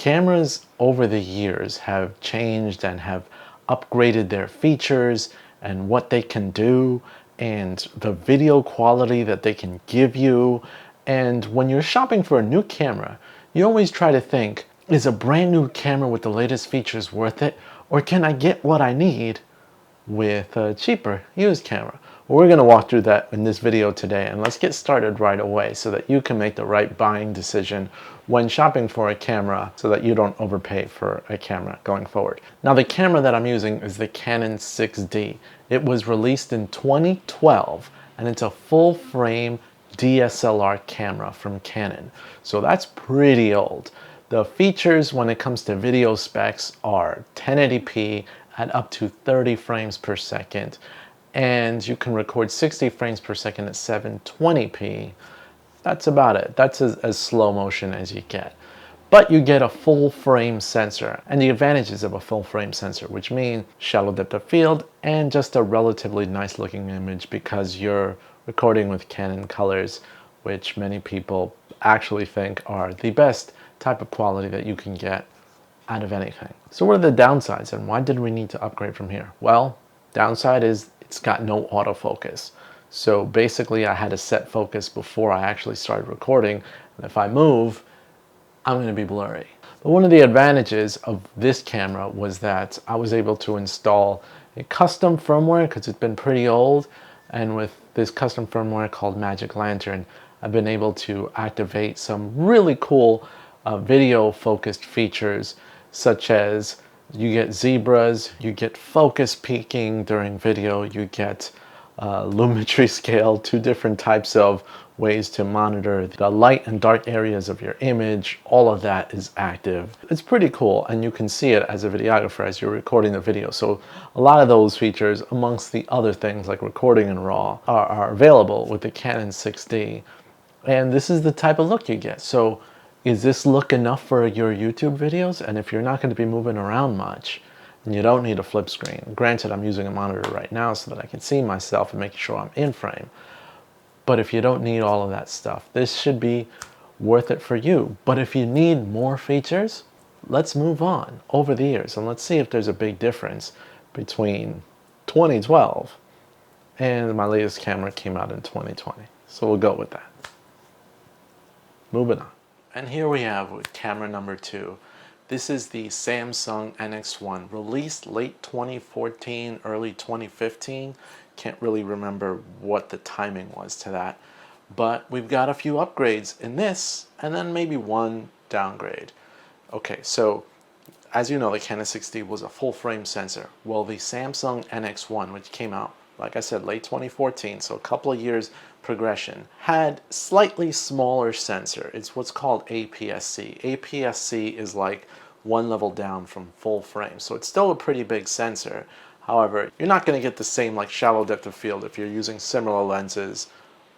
Cameras over the years have changed and have upgraded their features and what they can do and the video quality that they can give you. And when you're shopping for a new camera, you always try to think, is a brand new camera with the latest features worth it? Or can I get what I need with a cheaper used camera? Well, we're going to walk through that in this video today, and let's get started right away so that you can make the right buying decision when shopping for a camera so that you don't overpay for a camera going forward. Now, the camera that I'm using is the Canon 6D. It was released in 2012 and it's a full frame DSLR camera from Canon. So that's pretty old. The features when it comes to video specs are 1080p at up to 30 frames per second, and you can record 60 frames per second at 720p. That's about it. That's as slow motion as you get. But you get a full frame sensor, and the advantages of a full frame sensor, which mean shallow depth of field and just a relatively nice looking image because you're recording with Canon colors, which many people actually think are the best type of quality that you can get out of anything. So what are the downsides and why did we need to upgrade from here? Well, downside is it's got no autofocus. So basically I had to set focus before I actually started recording, and if I move, I'm going to be blurry. But one of the advantages of this camera was that I was able to install a custom firmware because it's been pretty old, and with this custom firmware called Magic Lantern, I've been able to activate some really cool video focused features, such as you get zebras, you get focus peaking during video, you get lumetri scale, two different types of ways to monitor the light and dark areas of your image. All of that is active. It's pretty cool, and you can see it as a videographer as you're recording the video. So a lot of those features, amongst the other things like recording in RAW, are available with the Canon 6D. And this is the type of look you get. So is this look enough for your YouTube videos? And if you're not going to be moving around much, and you don't need a flip screen. Granted, I'm using a monitor right now so that I can see myself and make sure I'm in frame. But if you don't need all of that stuff, this should be worth it for you. But if you need more features, let's move on over the years and let's see if there's a big difference between 2012 and my latest camera came out in 2020. So we'll go with that. Moving on. And here we have with camera number 2. This is the Samsung NX1, released late 2014, early 2015. Can't really remember what the timing was to that. But we've got a few upgrades in this, and then maybe one downgrade. Okay, so as you know, the Canon 6D was a full frame sensor. Well, the Samsung NX1, which came out, like I said, late 2014, so a couple of years progression, had slightly smaller sensor. It's what's called APS-C. APS-C is like one level down from full frame, so it's still a pretty big sensor. However, you're not going to get the same like shallow depth of field if you're using similar lenses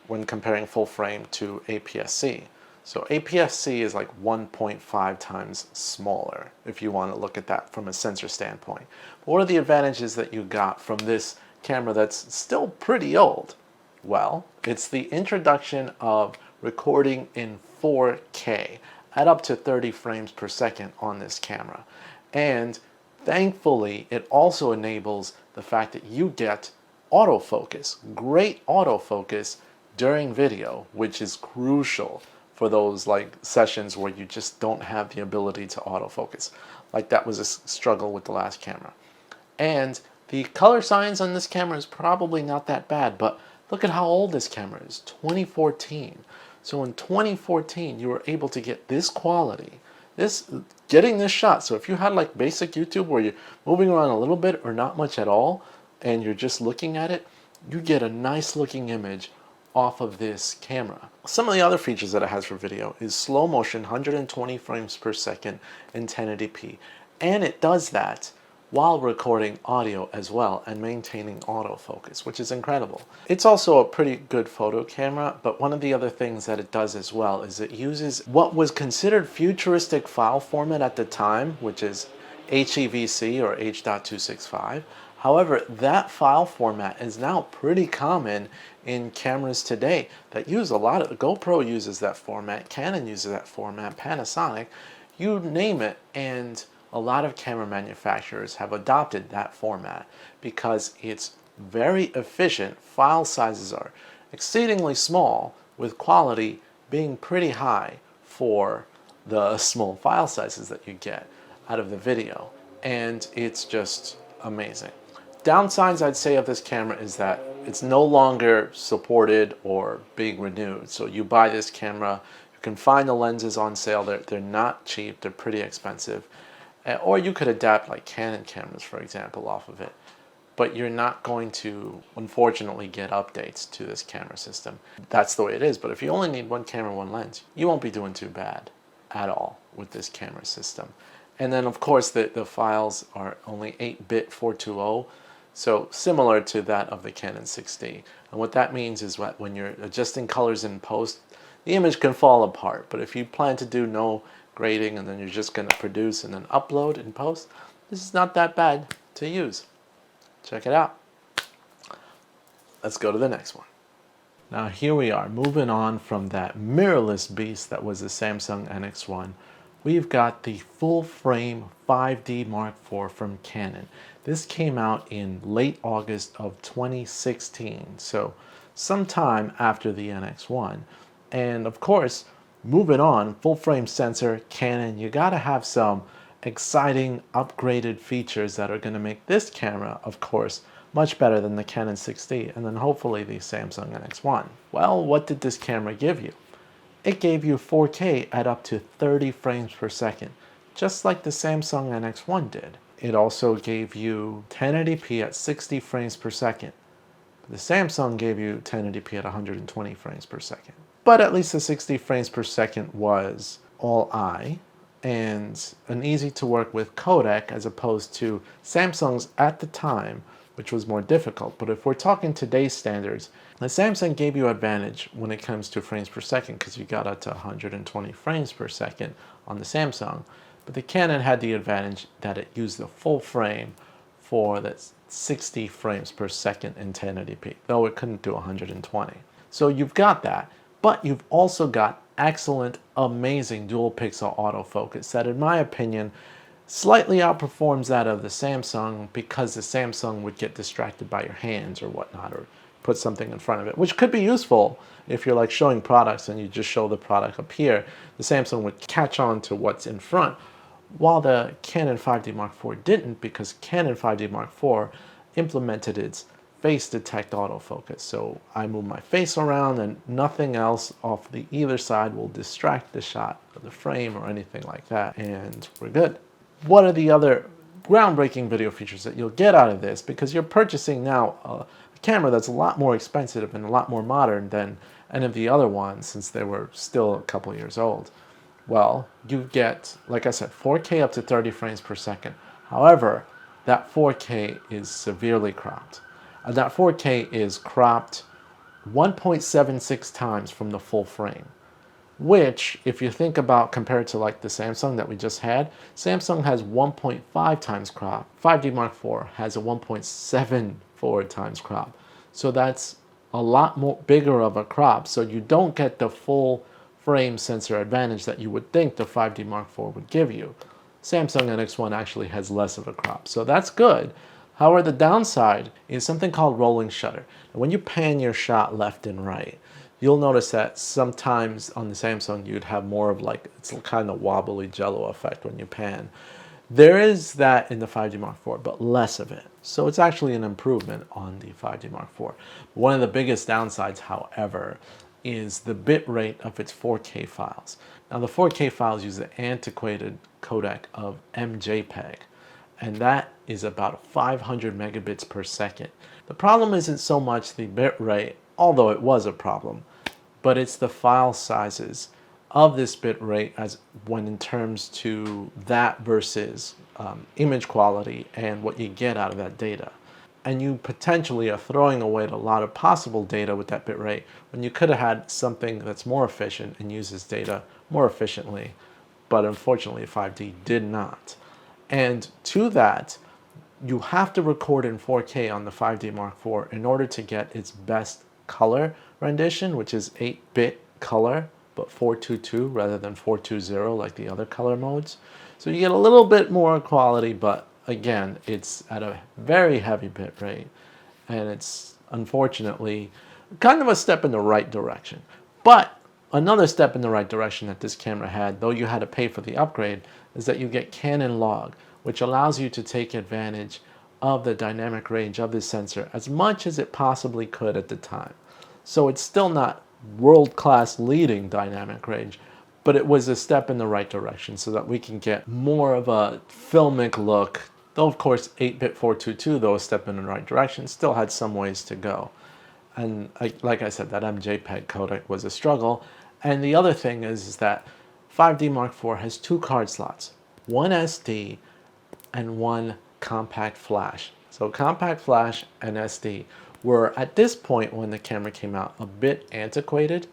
when comparing full frame to APS-C. So APS-C is like 1.5 times smaller if you want to look at that from a sensor standpoint. But what are the advantages that you got from this camera that's still pretty old? Well, it's the introduction of recording in 4K at up to 30 frames per second on this camera. And thankfully, it also enables the fact that you get autofocus, great autofocus during video, which is crucial for those like sessions where you just don't have the ability to autofocus. Like that was a struggle with the last camera. And the color science on this camera is probably not that bad, but look at how old this camera is, 2014. So in 2014, you were able to get this quality, getting this shot. So if you had like basic YouTube where you're moving around a little bit or not much at all, and you're just looking at it, you get a nice looking image off of this camera. Some of the other features that it has for video is slow motion, 120 frames per second in 1080p. And it does that while recording audio as well and maintaining autofocus, which is incredible. It's also a pretty good photo camera, but one of the other things that it does as well is it uses what was considered futuristic file format at the time, which is HEVC or H.265. However, that file format is now pretty common in cameras today that use a lot of, GoPro uses that format, Canon uses that format, Panasonic you name it. And a lot of camera manufacturers have adopted that format because it's very efficient. File sizes are exceedingly small, with quality being pretty high for the small file sizes that you get out of the video. And it's just amazing. Downsides I'd say of this camera is that it's no longer supported or being renewed. So you buy this camera, you can find the lenses on sale. They're not cheap, they're pretty expensive. Or you could adapt like Canon cameras, for example, off of it. But you're not going to, unfortunately, get updates to this camera system. That's the way it is. But if you only need one camera, one lens, you won't be doing too bad at all with this camera system. And then, of course, the files are only 8-bit 420, so similar to that of the Canon 6D. And what that means is that when you're adjusting colors in post, the image can fall apart. But if you plan to do no grading and then you're just going to produce and then upload in post, this is not that bad to use. Check it out. Let's go to the next one. Now here we are, moving on from that mirrorless beast that was the Samsung NX1. We've got the full frame 5D Mark IV from Canon. This came out in late August of 2016, so sometime after the NX1. And of course, moving on, full frame sensor, Canon, you gotta have some exciting upgraded features that are going to make this camera, of course, much better than the Canon 6D and then hopefully the Samsung NX1. Well, what did this camera give you? It gave you 4K at up to 30 frames per second, just like the Samsung NX1 did. It also gave you 1080p at 60 frames per second. The Samsung gave you 1080p at 120 frames per second. But at least the 60 frames per second was all eye and an easy to work with codec, as opposed to Samsung's at the time, which was more difficult. But if we're talking today's standards, the Samsung gave you advantage when it comes to frames per second because you got up to 120 frames per second on the Samsung. But the Canon had the advantage that it used the full frame for the 60 frames per second in 1080p, though it couldn't do 120. So you've got that, but you've also got excellent, amazing dual pixel autofocus that, in my opinion, slightly outperforms that of the Samsung, because the Samsung would get distracted by your hands or whatnot, or put something in front of it, which could be useful if you're like showing products and you just show the product up here. The Samsung would catch on to what's in front, while the Canon 5D Mark IV didn't, because Canon 5D Mark IV implemented its face detect autofocus. So I move my face around and nothing else off the either side will distract the shot or the frame or anything like that, and we're good. What are the other groundbreaking video features that you'll get out of this? Because you're purchasing now a camera that's a lot more expensive and a lot more modern than any of the other ones, since they were still a couple years old. Well, you get, like I said, 4K up to 30 frames per second. However, that 4K is severely cropped. And that 4K is cropped 1.76 times from the full frame, which, if you think about compared to like the Samsung that we just had, Samsung has 1.5 times crop. 5D Mark IV has a 1.74 times crop. So that's a lot more bigger of a crop. So you don't get the full frame sensor advantage that you would think the 5D Mark IV would give you. Samsung NX1 actually has less of a crop, so that's good. However, the downside is something called rolling shutter. When you pan your shot left and right, you'll notice that sometimes on the Samsung you'd have more of like, it's kind of wobbly jello effect when you pan. There is that in the 5D Mark IV, but less of it. So it's actually an improvement on the 5D Mark IV. One of the biggest downsides, however, is the bit rate of its 4K files. Now the 4K files use the antiquated codec of MJPEG, and that is about 500 megabits per second. The problem isn't so much the bit rate, although it was a problem, but it's the file sizes of this bit rate, as when in terms to that versus image quality and what you get out of that data. And you potentially are throwing away a lot of possible data with that bit rate when you could have had something that's more efficient and uses data more efficiently, but unfortunately 5D did not. And to that, you have to record in 4K on the 5D Mark IV in order to get its best color rendition, which is 8-bit color but 422 rather than 420 like the other color modes. So you get a little bit more quality, but again, it's at a very heavy bit rate, and it's unfortunately kind of a step in the right direction. But another step in the right direction that this camera had, though you had to pay for the upgrade, is that you get Canon log, which allows you to take advantage of the dynamic range of this sensor as much as it possibly could at the time. So it's still not world-class leading dynamic range, but it was a step in the right direction so that we can get more of a filmic look. Though of course 8-bit 422, though a step in the right direction, still had some ways to go. And like I said, that MJPEG codec was a struggle. And the other thing is that 5D Mark IV has two card slots, one SD and one compact flash. So compact flash and SD were, at this point when the camera came out, a bit antiquated.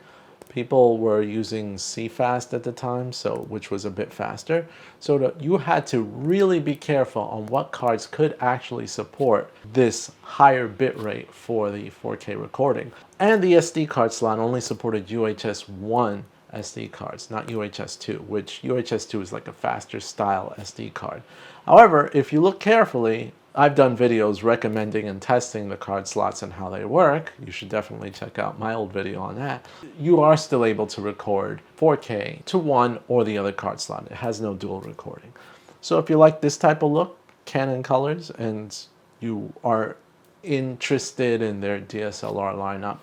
People were using CFast at the time, which was a bit faster. So that you had to really be careful on what cards could actually support this higher bit rate for the 4K recording. And the SD card slot only supported UHS 1 SD cards, not UHS 2, which UHS 2 is like a faster style SD card. However, if you look carefully, I've done videos recommending and testing the card slots and how they work. You should definitely check out my old video on that. You are still able to record 4K to one or the other card slot. It has no dual recording. So if you like this type of look, Canon colors, and you are interested in their DSLR lineup,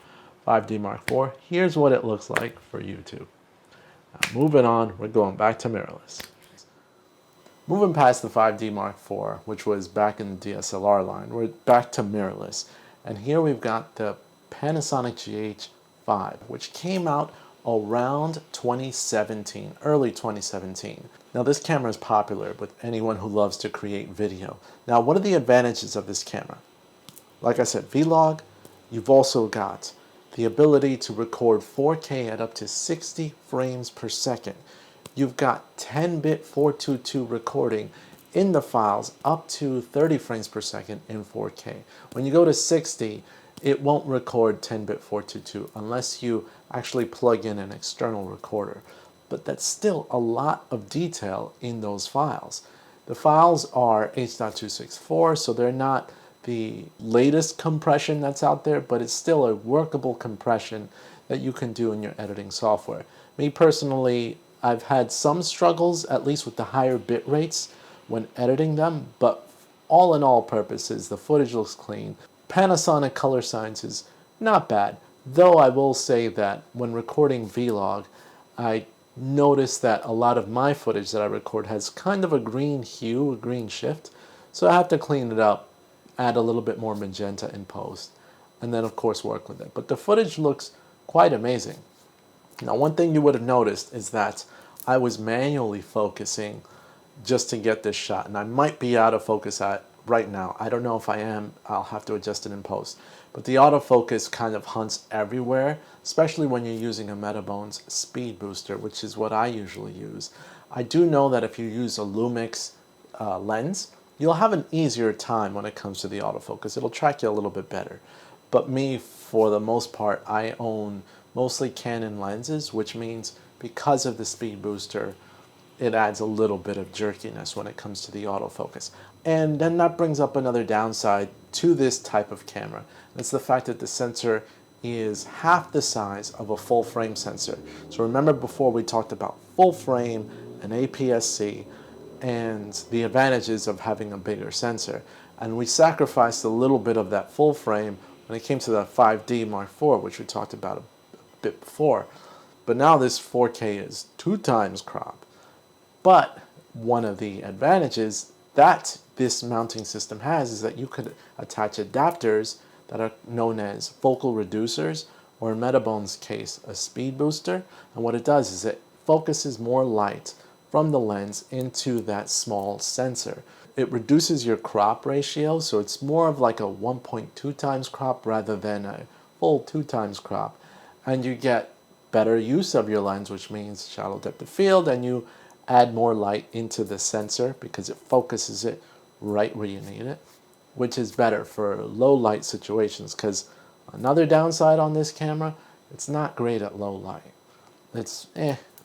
5D Mark IV, here's what it looks like for YouTube. Now, moving on, we're going back to mirrorless. Moving past the 5D Mark IV, which was back in the DSLR line, we're back to mirrorless. And here we've got the Panasonic GH5, which came out around 2017, early 2017. Now this camera is popular with anyone who loves to create video. Now what are the advantages of this camera? Like I said, Vlog. You've also got the ability to record 4K at up to 60 frames per second. You've got 10-bit 422 recording in the files up to 30 frames per second in 4K. When you go to 60, it won't record 10-bit 422 unless you actually plug in an external recorder. But that's still a lot of detail in those files. The files are H.264, so they're not the latest compression that's out there, but it's still a workable compression that you can do in your editing software. Me personally, I've had some struggles, at least with the higher bit rates when editing them, but all in all purposes, the footage looks clean. Panasonic color science is not bad, though I will say that when recording Vlog, I noticed that a lot of my footage that I record has kind of a green hue, a green shift, so I have to clean it up, add a little bit more magenta in post, and then of course work with it. But the footage looks quite amazing. Now, one thing you would have noticed is that I was manually focusing just to get this shot, and I might be out of focus right now. I don't know if I am. I'll have to adjust it in post. But the autofocus kind of hunts everywhere, especially when you're using a Metabones speed booster, which is what I usually use. I do know that if you use a Lumix lens, you'll have an easier time when it comes to the autofocus. It'll track you a little bit better. But me, for the most part, I own mostly Canon lenses, which means because of the speed booster, it adds a little bit of jerkiness when it comes to the autofocus. And then that brings up another downside to this type of camera. It's the fact that the sensor is half the size of a full frame sensor. So remember before we talked about full frame and APS-C and the advantages of having a bigger sensor. And we sacrificed a little bit of that full frame when it came to the 5D Mark IV, which we talked about a bit before. But now this 4K is 2 times crop. But one of the advantages that this mounting system has is that you could attach adapters that are known as focal reducers, or in Metabone's case, a speed booster. And what it does is it focuses more light from the lens into that small sensor. It reduces your crop ratio, so it's more of like a 1.2 times crop rather than a full 2 times crop. And you get better use of your lens, which means shallow depth of field, and you add more light into the sensor because it focuses it right where you need it, which is better for low light situations, because another downside on this camera, it's not great at low light. It's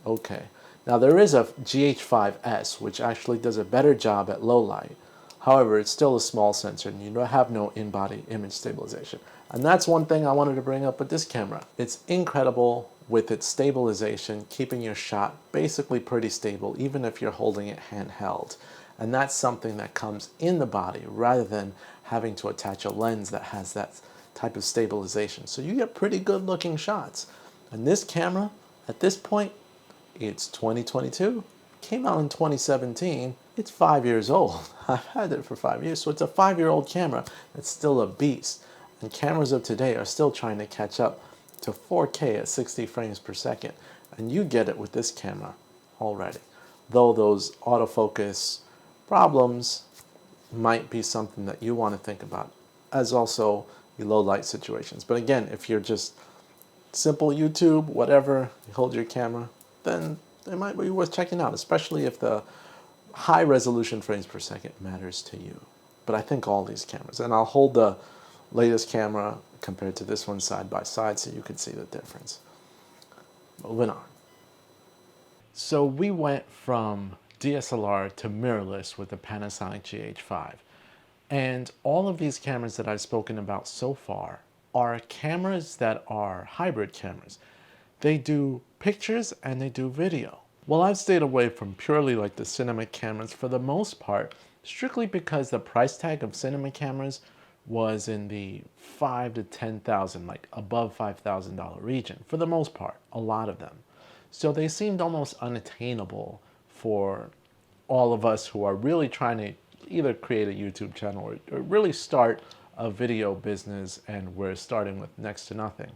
okay. Now there is a GH5S which actually does a better job at low light. However, it's still a small sensor and you don't have no in-body image stabilization. And that's one thing I wanted to bring up with this camera. It's incredible with its stabilization, keeping your shot basically pretty stable even if you're holding it handheld. And that's something that comes in the body rather than having to attach a lens that has that type of stabilization. So you get pretty good looking shots. And this camera, at this point, it's 2022, came out in 2017, it's 5 years old. I've had it for 5 years, so it's a 5-year-old camera that's still a beast. And cameras of today are still trying to catch up to 4K at 60 frames per second. And you get it with this camera already. Though those autofocus problems might be something that you want to think about, as also the low light situations. But again, if you're just simple YouTube, whatever, you hold your camera, then it might be worth checking out, especially if the high resolution frames per second matters to you. But I think all these cameras, and I'll hold the latest camera compared to this one side by side so you can see the difference. Moving on. So we went from DSLR to mirrorless with the Panasonic GH5. And all of these cameras that I've spoken about so far are cameras that are hybrid cameras. They do pictures and they do video. Well, I've stayed away from purely like the cinema cameras for the most part, strictly because the price tag of cinema cameras was in the 5 to 10,000, like above $5,000 region for the most part, a lot of them. So they seemed almost unattainable for all of us who are really trying to either create a YouTube channel or really start a video business, and we're starting with next to nothing.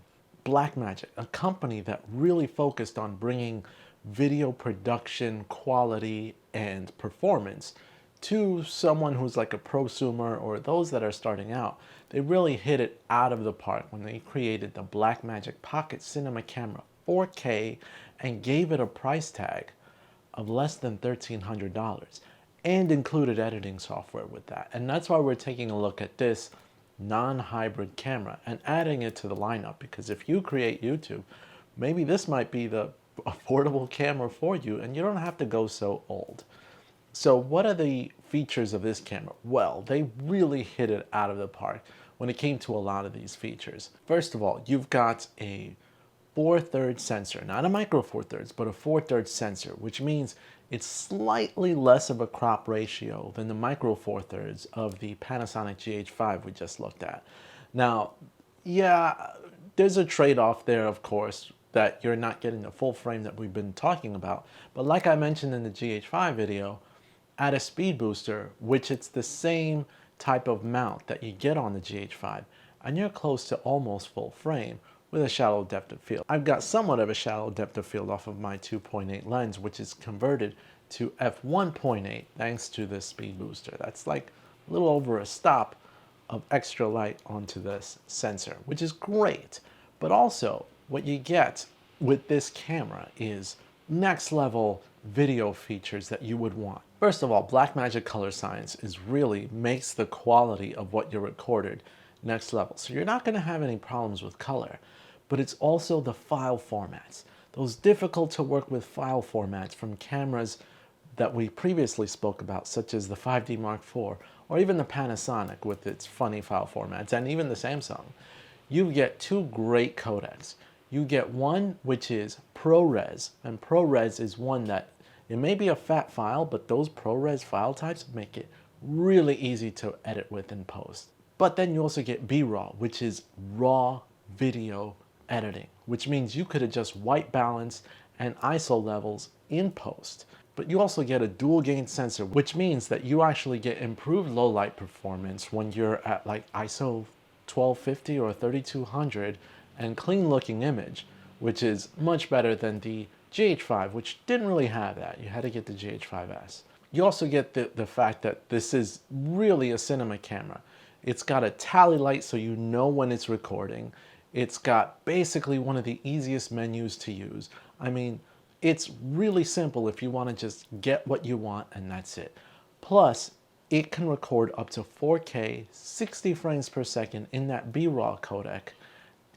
Blackmagic, a company that really focused on bringing video production quality and performance to someone who's like a prosumer or those that are starting out, they really hit it out of the park when they created the Blackmagic Pocket Cinema Camera 4K and gave it a price tag of less than $1,300 and included editing software with that. And that's why we're taking a look at this non-hybrid camera and adding it to the lineup, because if you create YouTube, maybe this might be the affordable camera for you and you don't have to go so old. So what are the features of this camera? Well, they really hit it out of the park when it came to a lot of these features. First of all, you've got a 4/3 sensor, not a micro 4/3, but a 4/3 sensor, which means it's slightly less of a crop ratio than the micro 4/3 of the Panasonic GH5 we just looked at. Now, yeah, there's a trade-off there, of course, that you're not getting the full frame that we've been talking about. But like I mentioned in the GH5 video, add a speed booster, which it's the same type of mount that you get on the GH5, and you're close to almost full frame with a shallow depth of field. I've got somewhat of a shallow depth of field off of my 2.8 lens, which is converted to f1.8 thanks to the speed booster. That's like a little over a stop of extra light onto this sensor, which is great. But also, what you get with this camera is next level video features that you would want. First of all, Blackmagic Color Science really makes the quality of what you recorded next level. So you're not going to have any problems with color, but it's also the file formats. Those difficult to work with file formats from cameras that we previously spoke about, such as the 5D Mark IV, or even the Panasonic with its funny file formats, and even the Samsung. You get two great codecs. You get one which is ProRes, and ProRes is one that it may be a fat file, but those ProRes file types make it really easy to edit with in post. But then you also get BRAW, which is raw video editing, which means you could adjust white balance and ISO levels in post. But you also get a dual gain sensor, which means that you actually get improved low light performance when you're at like ISO 1250 or 3200 and clean looking image, which is much better than the GH5, which didn't really have that. You had to get the GH5S. You also get the fact that this is really a cinema camera. It's got a tally light so you know when it's recording. It's got basically one of the easiest menus to use. I mean, it's really simple if you want to just get what you want and that's it. Plus, it can record up to 4K 60 frames per second in that BRAW codec,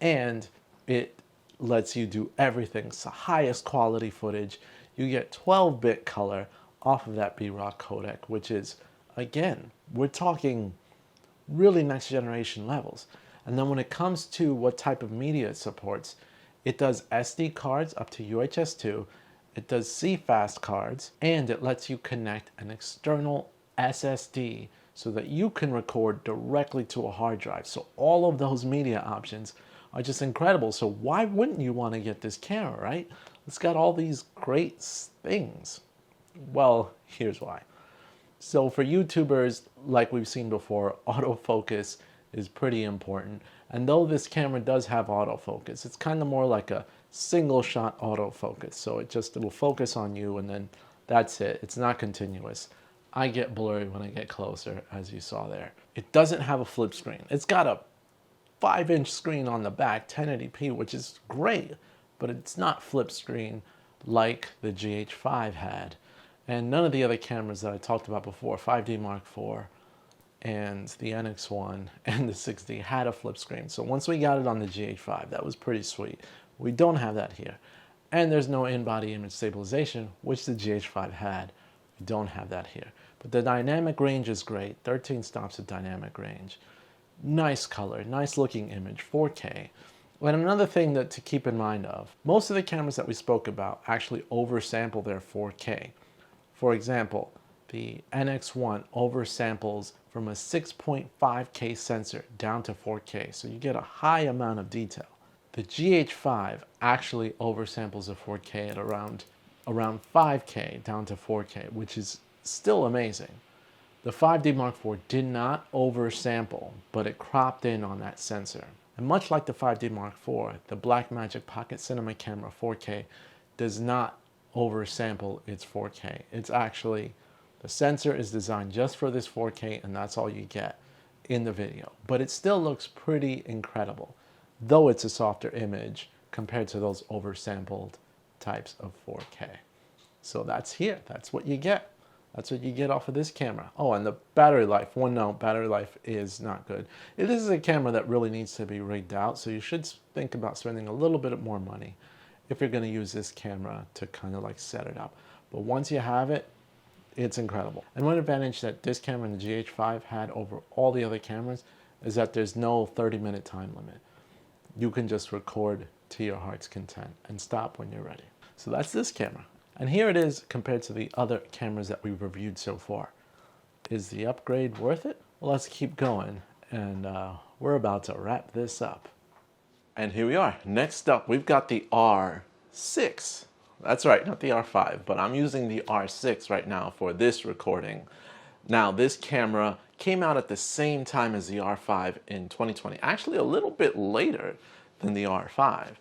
and it lets you do everything. It's the highest quality footage. You get 12-bit color off of that B-Rock codec, which is, again, we're talking really next generation levels. And then when it comes to what type of media it supports, it does SD cards up to UHS 2, it does CFast cards, and it lets you connect an external SSD so that you can record directly to a hard drive. So all of those media options are just incredible. So why wouldn't you want to get this camera, right? It's got all these great things. Well, here's why. So for YouTubers, like we've seen before, autofocus is pretty important. And though this camera does have autofocus, it's kind of more like a single shot autofocus. So it'll focus on you and then that's it. It's not continuous. I get blurry when I get closer, as you saw there. It doesn't have a flip screen. It's got a 5-inch screen on the back, 1080p, which is great, but it's not flip screen like the GH5 had. And none of the other cameras that I talked about before, 5D Mark IV and the NX1 and the 6D, had a flip screen. So once we got it on the GH5, that was pretty sweet. We don't have that here. And there's no in-body image stabilization, which the GH5 had. We don't have that here. But the dynamic range is great, 13 stops of dynamic range. Nice color, nice looking image, 4K. And another thing to keep in mind of, most of the cameras that we spoke about actually oversample their 4K. For example, the NX1 oversamples from a 6.5K sensor down to 4K, so you get a high amount of detail. The GH5 actually oversamples a 4K at around 5K down to 4K, which is still amazing. The 5D Mark IV did not oversample, but it cropped in on that sensor. And much like the 5D Mark IV, the Blackmagic Pocket Cinema Camera 4K does not oversample its 4K. It's actually, the sensor is designed just for this 4K and that's all you get in the video. But it still looks pretty incredible, though it's a softer image compared to those oversampled types of 4K. So that's here, that's what you get. That's what you get off of this camera. Oh, and the battery life, one note, battery life is not good. This is a camera that really needs to be rigged out, so you should think about spending a little bit more money if you're gonna use this camera to kind of like set it up. But once you have it, it's incredible. And one advantage that this camera and the GH5 had over all the other cameras is that there's no 30-minute time limit. You can just record to your heart's content and stop when you're ready. So that's this camera. And here it is compared to the other cameras that we've reviewed so far. Is the upgrade worth it? Well, let's keep going, and we're about to wrap this up. And here we are. Next up, we've got the R6. That's right, not the R5, but I'm using the R6 right now for this recording. Now, this camera came out at the same time as the R5 in 2020, actually a little bit later than the R5.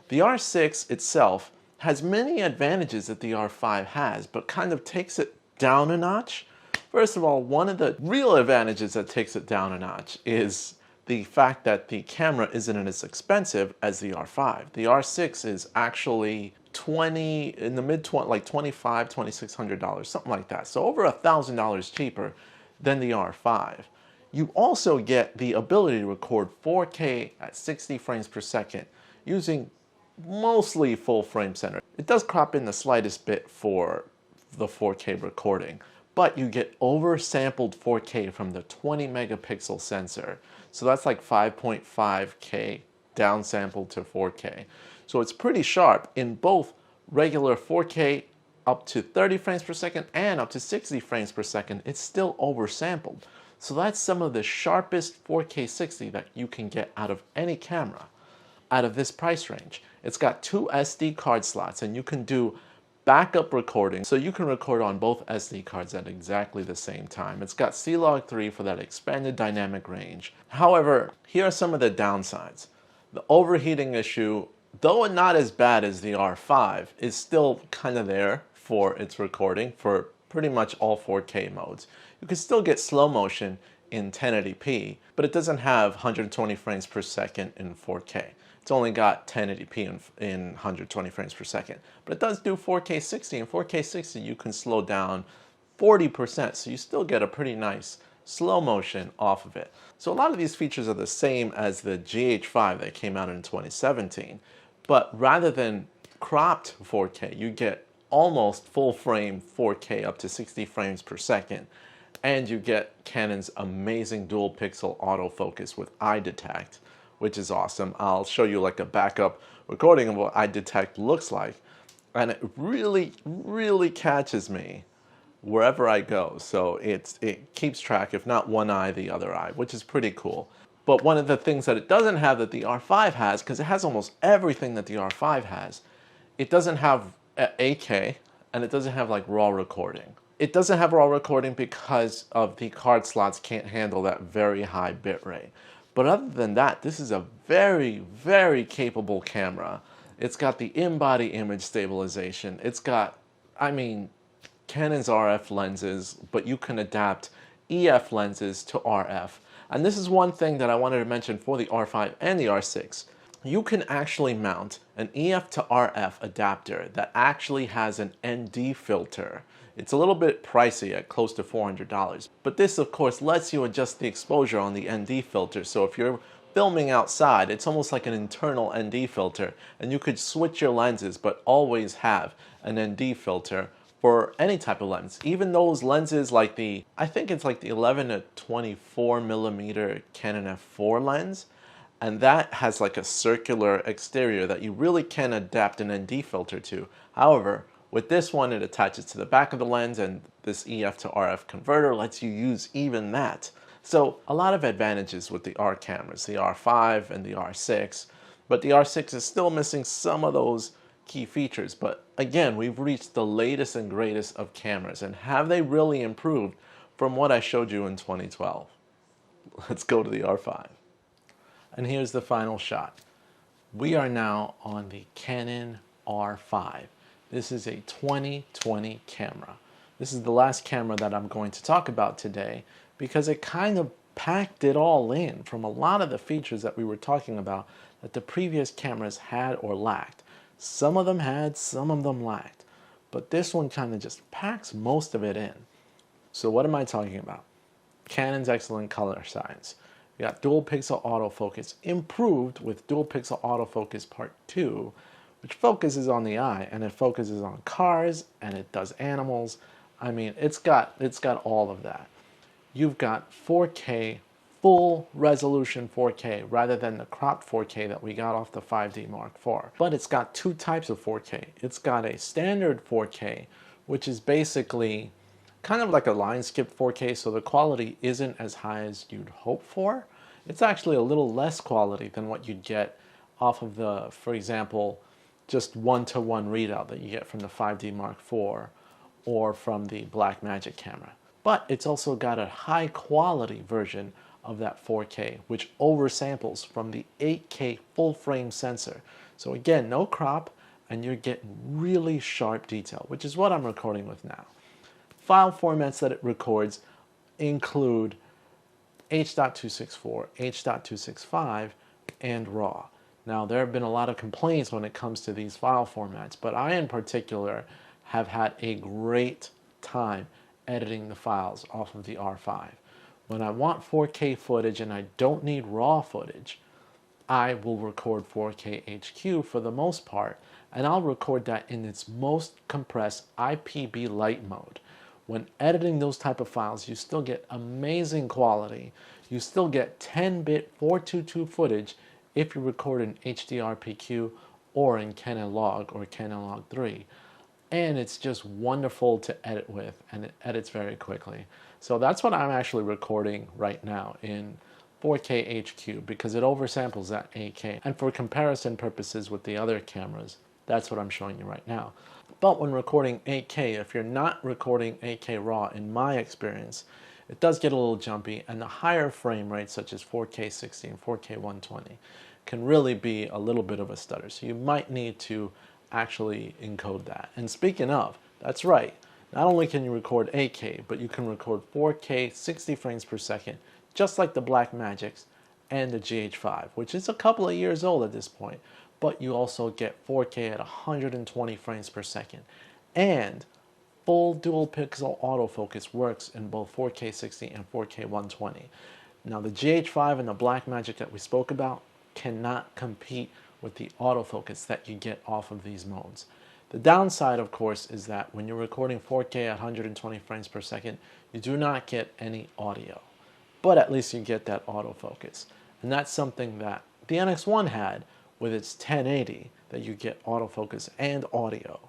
The R6 itself has many advantages that the R5 has, but kind of takes it down a notch. First of all, one of the real advantages that takes it down a notch is the fact that the camera isn't as expensive as the R5. The R6 is actually in the mid-20s, like $2,500, $2,600, something like that. So over $1,000 cheaper than the R5. You also get the ability to record 4K at 60 frames per second using mostly full frame center. It does crop in the slightest bit for the 4K recording, but you get oversampled 4K from the 20 megapixel sensor. So that's like 5.5K downsampled to 4K. So it's pretty sharp in both regular 4K up to 30 frames per second and up to 60 frames per second. It's still oversampled. So that's some of the sharpest 4K 60 that you can get out of any camera out of this price range. It's got 2 SD card slots and you can do backup recording. So you can record on both SD cards at exactly the same time. It's got C-Log 3 for that expanded dynamic range. However, here are some of the downsides. The overheating issue, though not as bad as the R5, is still kind of there for its recording for pretty much all 4K modes. You can still get slow motion in 1080p, but it doesn't have 120 frames per second in 4K. It's only got 1080p in 120 frames per second. But it does do 4K 60. In 4K 60, you can slow down 40%, so you still get a pretty nice slow motion off of it. So a lot of these features are the same as the GH5 that came out in 2017. But rather than cropped 4K, you get almost full frame 4K up to 60 frames per second. And you get Canon's amazing dual pixel autofocus with eye detect, which is awesome. I'll show you like a backup recording of what eye detect looks like. And it really, really catches me wherever I go. So it keeps track, if not one eye, the other eye, which is pretty cool. But one of the things that it doesn't have that the R5 has, because it has almost everything that the R5 has, it doesn't have 8K, and it doesn't have like raw recording. It doesn't have raw recording because of the card slots can't handle that very high bitrate. But other than that, this is a very, very capable camera. It's got the in-body image stabilization. It's got, I mean, Canon's RF lenses, but you can adapt EF lenses to RF. And this is one thing that I wanted to mention for the R5 and the R6. You can actually mount an EF to RF adapter that actually has an ND filter. It's a little bit pricey at close to $400, but this of course lets you adjust the exposure on the ND filter. So if you're filming outside, it's almost like an internal ND filter, and you could switch your lenses but always have an ND filter for any type of lens. Even those lenses like the, I think it's like the 11 to 24 millimeter Canon f4 lens, and that has like a circular exterior that you really can adapt an ND filter to. However, with this one, it attaches to the back of the lens, and this EF to RF converter lets you use even that. So a lot of advantages with the R cameras, the R5 and the R6, but the R6 is still missing some of those key features. But again, we've reached the latest and greatest of cameras, and have they really improved from what I showed you in 2012? Let's go to the R5. And here's the final shot. We are now on the Canon R5. This is a 2020 camera. This is the last camera that I'm going to talk about today because it kind of packed it all in from a lot of the features that we were talking about that the previous cameras had or lacked. Some of them had, some of them lacked, but this one kind of just packs most of it in. So what am I talking about? Canon's excellent color science. We got dual pixel autofocus improved with dual pixel autofocus part 2, which focuses on the eye, and it focuses on cars, and it does animals. I mean, it's got all of that. You've got 4K, full resolution 4K, rather than the cropped 4K that we got off the 5D Mark IV. But it's got two types of 4K. It's got a standard 4K, which is basically kind of like a line skip 4K, so the quality isn't as high as you'd hope for. It's actually a little less quality than what you'd get off of the, for example, just one-to-one readout that you get from the 5D Mark IV or from the Blackmagic camera. But it's also got a high quality version of that 4K, which oversamples from the 8K full frame sensor. So again, no crop, and you're getting really sharp detail, which is what I'm recording with now. File formats that it records include H.264, H.265, and RAW. Now, there have been a lot of complaints when it comes to these file formats, but I in particular have had a great time editing the files off of the R5. When I want 4K footage and I don't need RAW footage, I will record 4K HQ for the most part, and I'll record that in its most compressed IPB light mode. When editing those type of files, you still get amazing quality. You still get 10-bit 422 footage if you record in HDR-PQ or in Canon Log or Canon Log 3. And it's just wonderful to edit with, and it edits very quickly. So that's what I'm actually recording right now in 4K HQ because it oversamples that 8K. And for comparison purposes with the other cameras, that's what I'm showing you right now. But when recording 8K, if you're not recording 8K RAW, in my experience, it does get a little jumpy, and the higher frame rates such as 4K 60 and 4K 120 can really be a little bit of a stutter. So you might need to actually encode that. And speaking of, that's right, not only can you record 8K, but you can record 4K 60 frames per second, just like the Blackmagics and the GH5, which is a couple of years old at this point, but you also get 4K at 120 frames per second. And full dual pixel autofocus works in both 4K 60 and 4K 120. Now the GH5 and the Blackmagic that we spoke about cannot compete with the autofocus that you get off of these modes. The downside, of course, is that when you're recording 4K at 120 frames per second, you do not get any audio, but at least you get that autofocus. And that's something that the NX1 had with its 1080, that you get autofocus and audio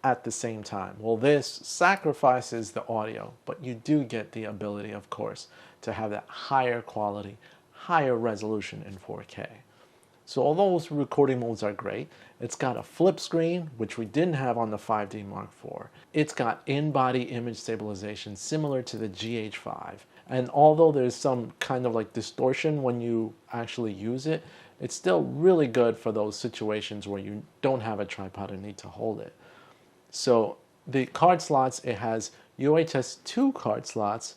at the same time. Well, this sacrifices the audio, but you do get the ability, of course, to have that higher quality, higher resolution in 4K. So although those recording modes are great, it's got a flip screen, which we didn't have on the 5D Mark IV. It's got in-body image stabilization similar to the GH5. And although there's some kind of like distortion when you actually use it, it's still really good for those situations where you don't have a tripod and need to hold it. So the card slots, it has UHS 2 card slots,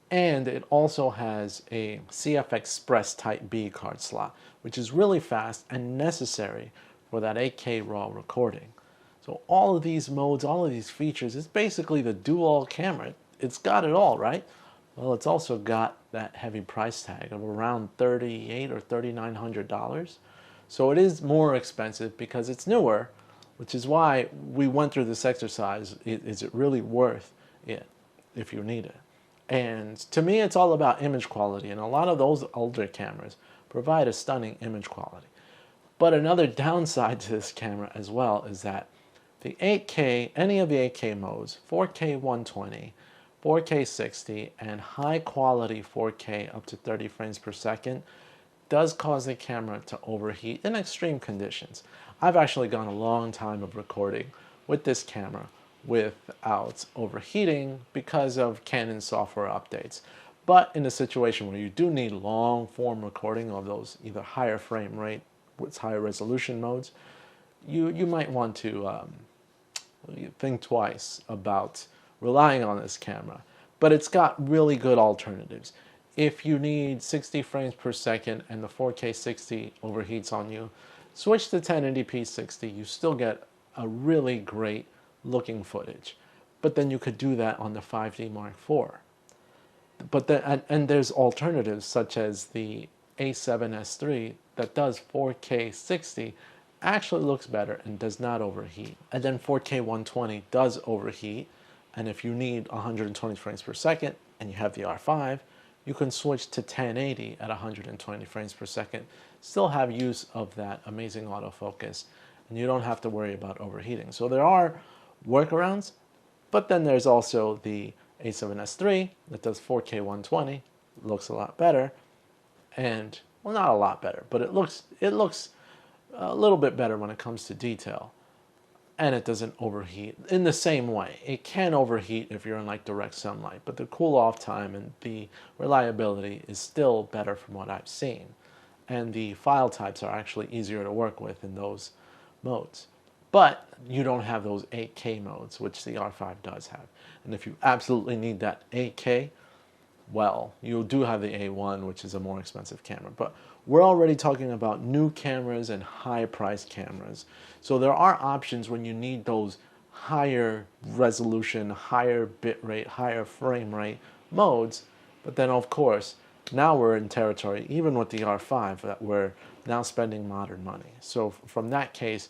and it also has a CF Express Type B card slot, which is really fast and necessary for that 8K RAW recording. So all of these modes, all of these features, it's basically the dual camera. It's got it all, right? Well, it's also got that heavy price tag of around $3,800 or $3,900. So it is more expensive because it's newer, which is why we went through this exercise. Is it really worth it if you need it? And to me, it's all about image quality, and a lot of those older cameras provide a stunning image quality. But another downside to this camera as well is that the 8K, any of the 8K modes, 4K 120, 4K 60, and high quality 4K up to 30 frames per second does cause the camera to overheat in extreme conditions. I've actually gone a long time of recording with this camera without overheating because of Canon software updates. But in a situation where you do need long form recording of those either higher frame rate with higher resolution modes, you might want to think twice about relying on this camera. But it's got really good alternatives. If you need 60 frames per second and the 4K 60 overheats on you, switch to 1080p 60. You still get a really great looking footage. But then you could do that on the 5D Mark IV. But and there's alternatives such as the A7S III that does 4K 60, actually looks better and does not overheat. And then 4K 120 does overheat, and if you need 120 frames per second and you have the R5, you can switch to 1080 at 120 frames per second, still have use of that amazing autofocus, and you don't have to worry about overheating. So there are workarounds, but then there's also the A7S III that does 4K 120, looks a lot better, and well, not a lot better, but it looks a little bit better when it comes to detail, and it doesn't overheat in the same way. It can overheat if you're in like direct sunlight, but the cool off time and the reliability is still better from what I've seen, and the file types are actually easier to work with in those modes. But you don't have those 8K modes, which the R5 does have. And if you absolutely need that 8K, well, you do have the A1, which is a more expensive camera. But we're already talking about new cameras and high-priced cameras. So there are options when you need those higher resolution, higher bitrate, higher frame rate modes. But then, of course, now we're in territory, even with the R5, that we're now spending modern money. So from that case,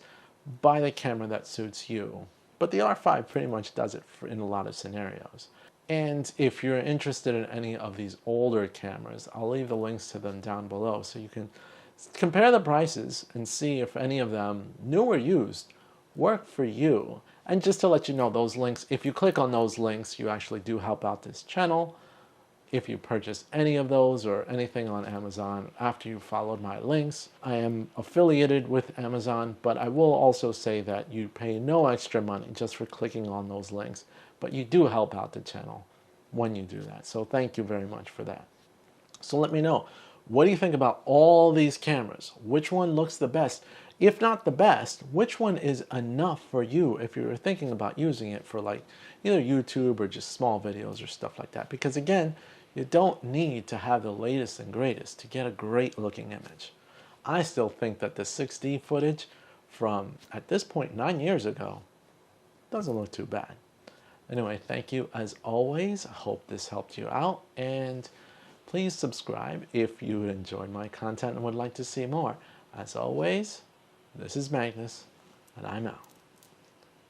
buy the camera that suits you. But the R5 pretty much does it in a lot of scenarios. And if you're interested in any of these older cameras, I'll leave the links to them down below so you can compare the prices and see if any of them, new or used, work for you. And just to let you know, those links, if you click on those links, you actually do help out this channel. If you purchase any of those or anything on Amazon after you followed my links, I am affiliated with Amazon, but I will also say that you pay no extra money just for clicking on those links, but you do help out the channel when you do that. So thank you very much for that. So let me know, what do you think about all these cameras? Which one looks the best? If not the best, which one is enough for you if you're thinking about using it for like either YouTube or just small videos or stuff like that? Because again, you don't need to have the latest and greatest to get a great looking image. I still think that the 6D footage from, at this point, 9 years ago, doesn't look too bad. Anyway, thank you as always. I hope this helped you out, and please subscribe if you enjoyed my content and would like to see more. As always, This is Magnus, and I'm out.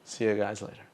See you guys later.